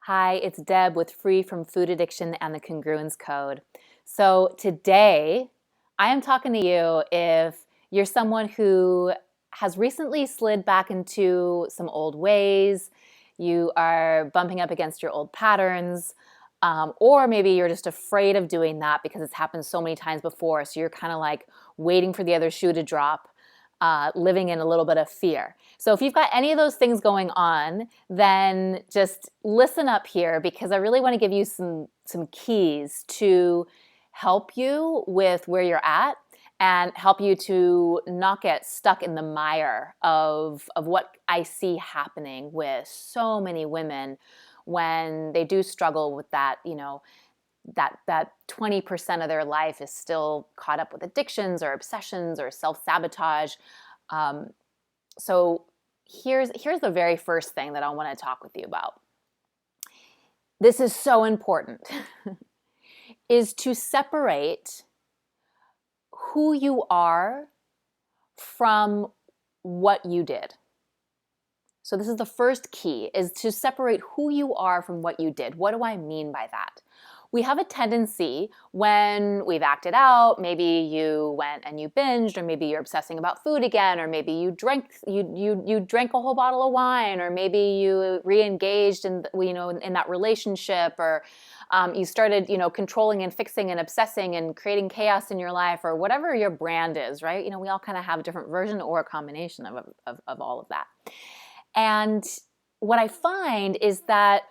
Hi, it's Deb with Free from Food Addiction and the Congruence Code. So today, I am talking to you if you're someone who has recently slid back into some old ways, you are bumping up against your old patterns, or maybe you're just afraid of doing that because it's happened so many times before. So you're kind of like waiting for the other shoe to drop, living in a little bit of fear. So if you've got any of those things going on, then just listen up here because I really want to give you some keys to help you with where you're at and help you to not get stuck in the mire of what I see happening with so many women when they do struggle with that, that 20% of their life is still caught up with addictions or obsessions or self-sabotage. Um, so here's the very first thing that I want to talk with you about. This is so important, is to separate who you are from what you did. So this is the first key, is to separate who you are from what you did. What do I mean by that? We have a tendency when we've acted out, maybe you went and you binged, or maybe you're obsessing about food again, or maybe you drank a whole bottle of wine, or maybe you re-engaged in that relationship, or you started controlling and fixing and obsessing and creating chaos in your life, or whatever your brand is, right? We all kind of have a different version or a combination of all of that. And what I find is that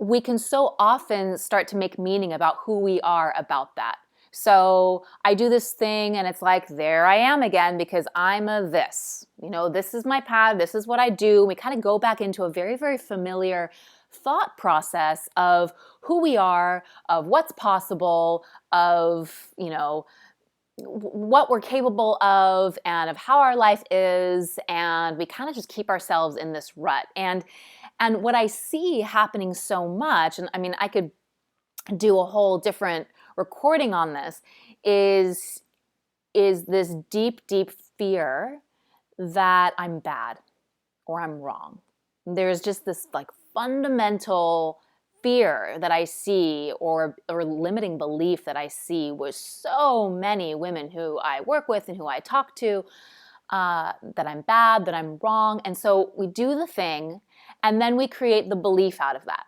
we can so often start to make meaning about who we are about that. So I do this thing and it's like, there I am again because I'm a this. This is my path, this is what I do. We kind of go back into a very, very familiar thought process of who we are, of what's possible, of, what we're capable of and of how our life is, and we kind of just keep ourselves in this rut. And what I see happening so much, and I mean I could do a whole different recording on this, is this deep, deep fear that I'm bad or I'm wrong. There's just this like fundamental fear that I see, or limiting belief that I see with so many women who I work with and who I talk to, that I'm bad, that I'm wrong. And so we do the thing and then we create the belief out of that.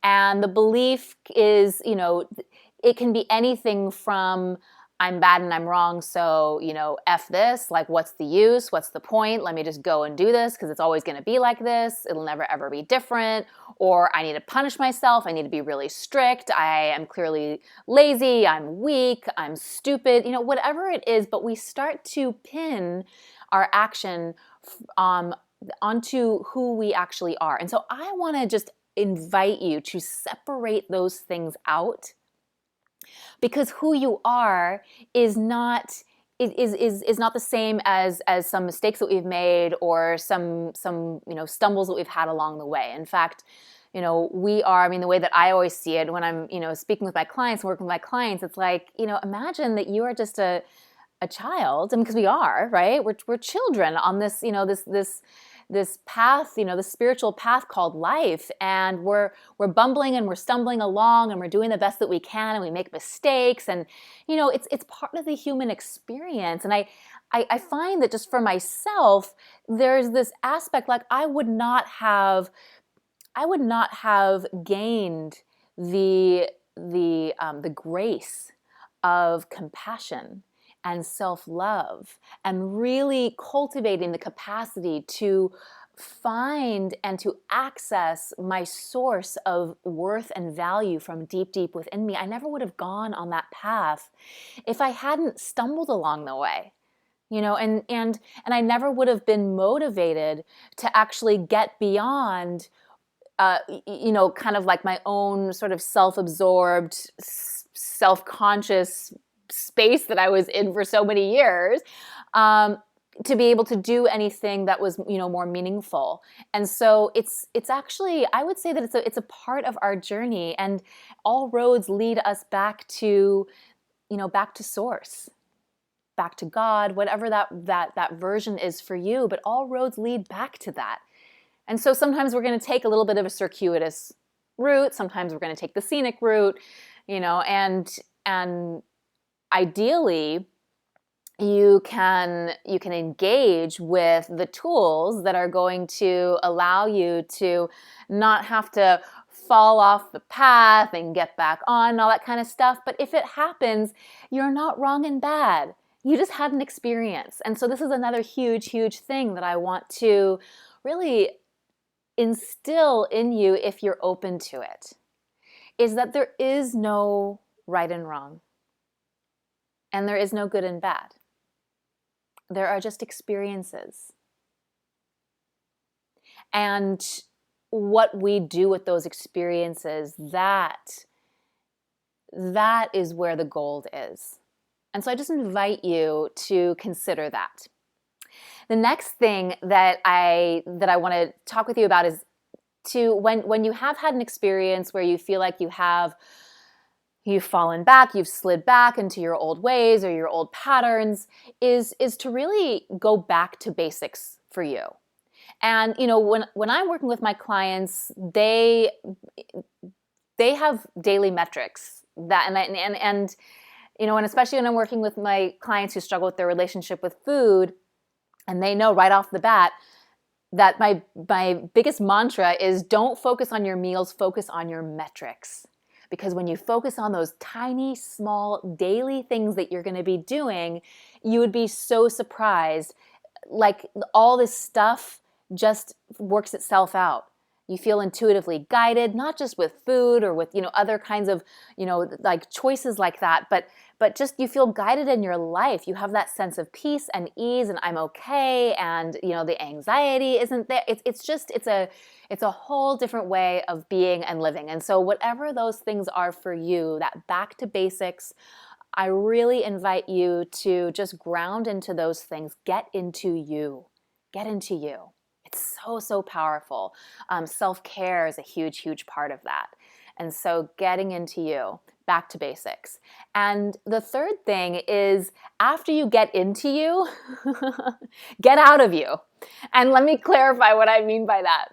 And the belief is, it can be anything from I'm bad and I'm wrong, so, F this, like what's the use, what's the point, let me just go and do this because it's always going to be like this, it'll never ever be different, or I need to punish myself, I need to be really strict, I am clearly lazy, I'm weak, I'm stupid, whatever it is, but we start to pin our action onto who we actually are. And so I want to just invite you to separate those things out, because who you are is not not the same as some mistakes that we've made or some stumbles that we've had along the way. In fact, we are, I mean, the way that I always see it when I'm speaking with my clients and working with my clients, it's like, imagine that you are just a child, and because we are, right? We're children on this, this path, the spiritual path called life, and we're bumbling and we're stumbling along and we're doing the best that we can, and we make mistakes, and it's part of the human experience. And I find that just for myself, there's this aspect, like I would not have gained the grace of compassion and self-love, and really cultivating the capacity to find and to access my source of worth and value from deep, deep within me. I never would have gone on that path if I hadn't stumbled along the way. And I never would have been motivated to actually get beyond kind of like my own sort of self-absorbed, self-conscious space that I was in for so many years, to be able to do anything that was more meaningful. And so it's actually, I would say that it's a part of our journey, and all roads lead us back to back to source, back to God, whatever that version is for you, but all roads lead back to that. And so sometimes we're going to take a little bit of a circuitous route. Sometimes we're going to take the scenic route, and ideally you can engage with the tools that are going to allow you to not have to fall off the path and get back on and all that kind of stuff. But if it happens, you're not wrong and bad. You just had an experience. And so this is another huge thing that I want to really instill in you, if you're open to it, is that there is no right and wrong, and there is no good and bad. There are just experiences. And what we do with those experiences, that is where the gold is. And so I just invite you to consider that. The next thing that I want to talk with you about is when you have had an experience where you feel like you've fallen back, you've slid back into your old ways or your old patterns, is to really go back to basics for you. And when I'm working with my clients, they have daily metrics and especially when I'm working with my clients who struggle with their relationship with food, and they know right off the bat that my biggest mantra is don't focus on your meals, focus on your metrics. Because when you focus on those tiny, small, daily things that you're going to be doing, you would be so surprised. Like all this stuff just works itself out. You feel intuitively guided, not just with food or with, other kinds of, like choices like that, but just you feel guided in your life. You have that sense of peace and ease and I'm okay. And, the anxiety isn't there. It's a whole different way of being and living. And so whatever those things are for you, that back to basics, I really invite you to just ground into those things. Get into you. Get into you. It's so powerful. Self-care is a huge part of that. And so getting into you, back to basics. And the third thing is, after you get into you, get out of you. And let me clarify what I mean by that.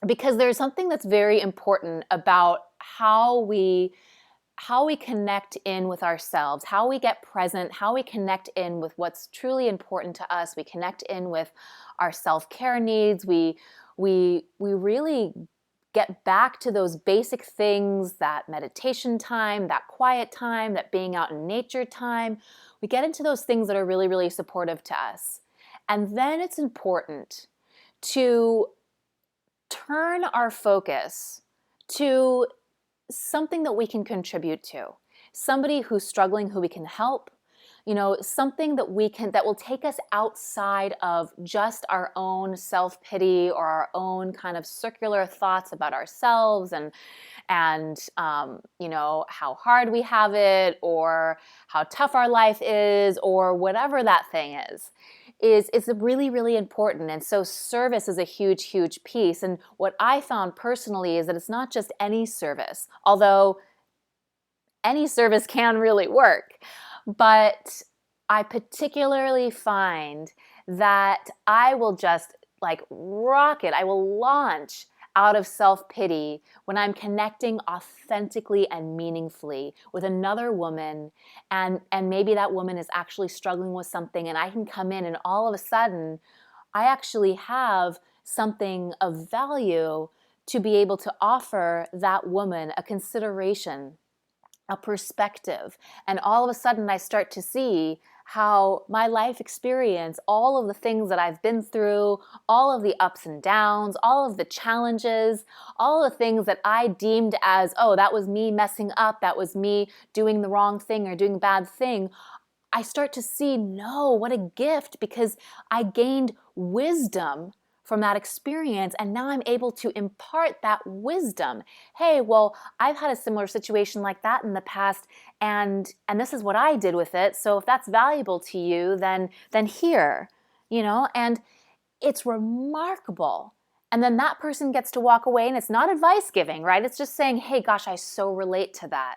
Because there's something that's very important about how we connect in with ourselves, how we get present, how we connect in with what's truly important to us. We connect in with our self-care needs. We really get back to those basic things, that meditation time, that quiet time, that being out in nature time. We get into those things that are really supportive to us. And then it's important to turn our focus to something that we can contribute to, somebody who's struggling who we can help, something that will take us outside of just our own self-pity or our own kind of circular thoughts about ourselves and how hard we have it or how tough our life is or whatever that thing is really important. And so service is a huge piece. And what I found personally is that it's not just any service, although any service can really work. But I particularly find that I will just like rocket. I will launch out of self-pity when I'm connecting authentically and meaningfully with another woman, and maybe that woman is actually struggling with something, and I can come in and all of a sudden I actually have something of value to be able to offer that woman a consideration, a perspective. And all of a sudden I start to see how my life experience, all of the things that I've been through, all of the ups and downs, all of the challenges, all the things that I deemed as, oh, that was me messing up, that was me doing the wrong thing or doing a bad thing, I start to see, no, what a gift, because I gained wisdom from that experience, and now I'm able to impart that wisdom. Hey, well, I've had a similar situation like that in the past, and this is what I did with it. So if that's valuable to you, then here, and it's remarkable. And then that person gets to walk away, and it's not advice giving, right? It's just saying, hey, gosh, I so relate to that.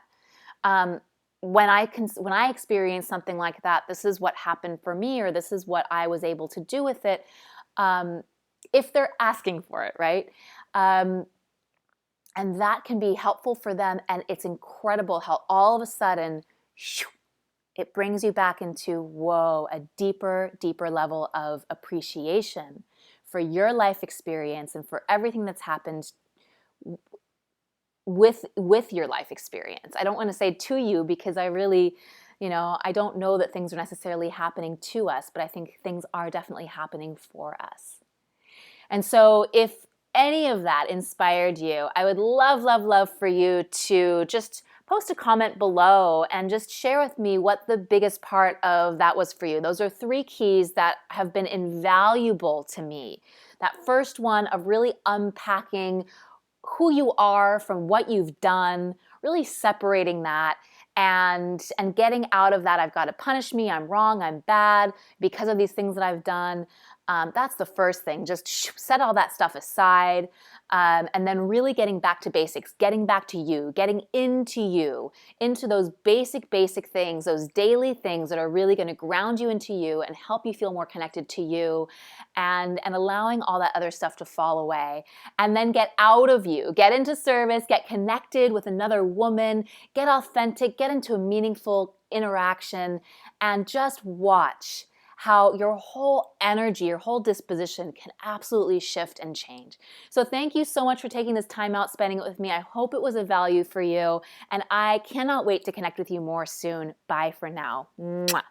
When I experience something like that, this is what happened for me, or this is what I was able to do with it. If they're asking for it, right? And that can be helpful for them. And it's incredible how all of a sudden, it brings you back into, whoa, a deeper, deeper level of appreciation for your life experience and for everything that's happened with your life experience. I don't want to say to you, because I really, I don't know that things are necessarily happening to us, but I think things are definitely happening for us. And so if any of that inspired you, I would love, love, love for you to just post a comment below and just share with me what the biggest part of that was for you. Those are 3 keys that have been invaluable to me. That first one of really unpacking who you are from what you've done, really separating that and getting out of that, I've got to punish me, I'm wrong, I'm bad because of these things that I've done. That's the first thing. Just set all that stuff aside, and then really getting back to basics, getting back to you, getting into those basic things, those daily things that are really going to ground you into you and help you feel more connected to you, and allowing all that other stuff to fall away. And then get out of you, get into service, get connected with another woman, get authentic, get into a meaningful interaction, and just watch how your whole energy, your whole disposition can absolutely shift and change. So thank you so much for taking this time out, spending it with me. I hope it was of value for you, and I cannot wait to connect with you more soon. Bye for now. Mwah.